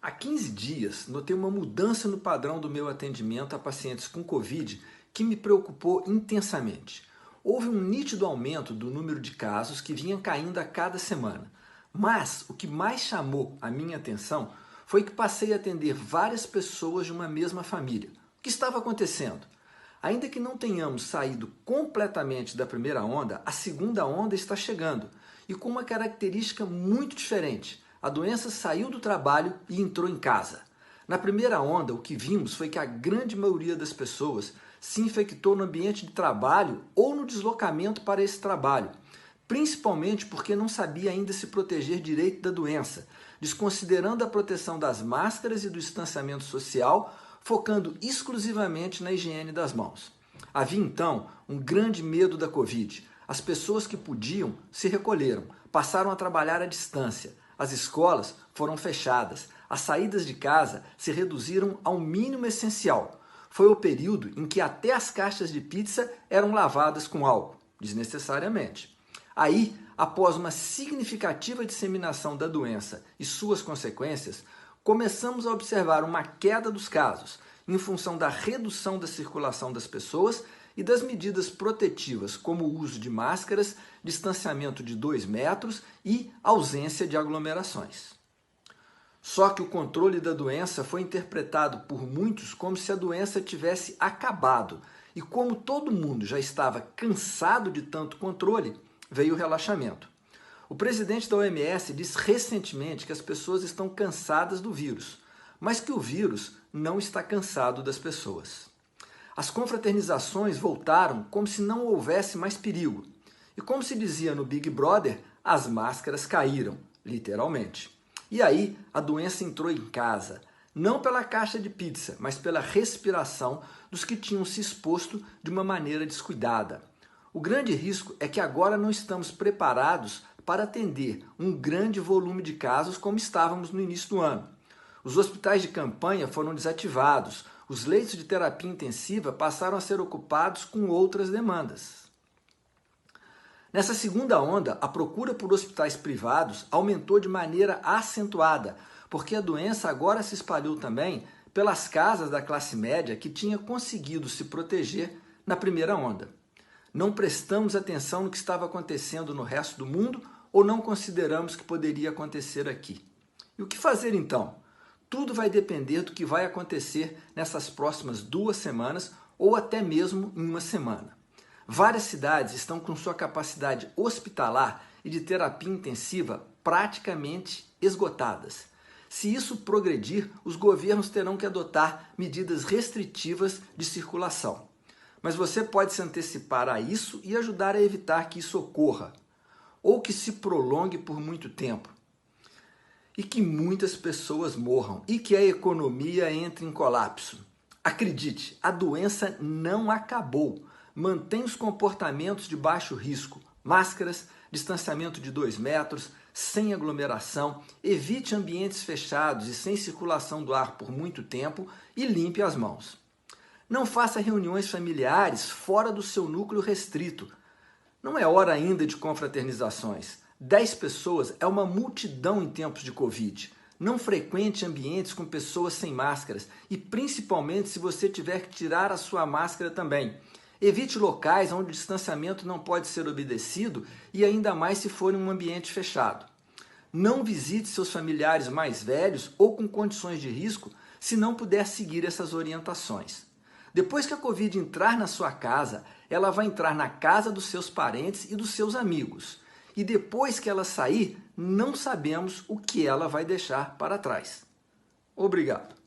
Há 15 dias, notei uma mudança no padrão do meu atendimento a pacientes com Covid que me preocupou intensamente. Houve um nítido aumento do número de casos que vinha caindo a cada semana. Mas o que mais chamou a minha atenção foi que passei a atender várias pessoas de uma mesma família. O que estava acontecendo? Ainda que não tenhamos saído completamente da primeira onda, a segunda onda está chegando e com uma característica muito diferente. A doença saiu do trabalho e entrou em casa. Na primeira onda, o que vimos foi que a grande maioria das pessoas se infectou no ambiente de trabalho ou no deslocamento para esse trabalho, principalmente porque não sabia ainda se proteger direito da doença, desconsiderando a proteção das máscaras e do distanciamento social, focando exclusivamente na higiene das mãos. Havia então um grande medo da Covid. As pessoas que podiam se recolheram, passaram a trabalhar à distância. As escolas foram fechadas, as saídas de casa se reduziram ao mínimo essencial. Foi o período em que até as caixas de pizza eram lavadas com álcool, desnecessariamente. Aí, após uma significativa disseminação da doença e suas consequências, começamos a observar uma queda dos casos, em função da redução da circulação das pessoas e das medidas protetivas, como o uso de máscaras, distanciamento de 2 metros e ausência de aglomerações. Só que o controle da doença foi interpretado por muitos como se a doença tivesse acabado, e como todo mundo já estava cansado de tanto controle, veio o relaxamento. O presidente da OMS disse recentemente que as pessoas estão cansadas do vírus, mas que o vírus não está cansado das pessoas. As confraternizações voltaram como se não houvesse mais perigo. E como se dizia no Big Brother, as máscaras caíram, literalmente. E aí a doença entrou em casa, não pela caixa de pizza, mas pela respiração dos que tinham se exposto de uma maneira descuidada. O grande risco é que agora não estamos preparados para atender um grande volume de casos como estávamos no início do ano. Os hospitais de campanha foram desativados, os leitos de terapia intensiva passaram a ser ocupados com outras demandas. Nessa segunda onda, a procura por hospitais privados aumentou de maneira acentuada, porque a doença agora se espalhou também pelas casas da classe média que tinha conseguido se proteger na primeira onda. Não prestamos atenção no que estava acontecendo no resto do mundo ou não consideramos que poderia acontecer aqui. E o que fazer então? Tudo vai depender do que vai acontecer nessas próximas 2 semanas ou até mesmo em uma semana. Várias cidades estão com sua capacidade hospitalar e de terapia intensiva praticamente esgotadas. Se isso progredir, os governos terão que adotar medidas restritivas de circulação. Mas você pode se antecipar a isso e ajudar a evitar que isso ocorra, ou que se prolongue por muito tempo, e que muitas pessoas morram, e que a economia entre em colapso. Acredite, a doença não acabou. Mantenha os comportamentos de baixo risco, máscaras, distanciamento de 2 metros, sem aglomeração, evite ambientes fechados e sem circulação do ar por muito tempo e limpe as mãos. Não faça reuniões familiares fora do seu núcleo restrito. Não é hora ainda de confraternizações. 10 pessoas é uma multidão em tempos de Covid. Não frequente ambientes com pessoas sem máscaras e principalmente se você tiver que tirar a sua máscara também. Evite locais onde o distanciamento não pode ser obedecido e ainda mais se for em um ambiente fechado. Não visite seus familiares mais velhos ou com condições de risco se não puder seguir essas orientações. Depois que a Covid entrar na sua casa, ela vai entrar na casa dos seus parentes e dos seus amigos. E depois que ela sair, não sabemos o que ela vai deixar para trás. Obrigado.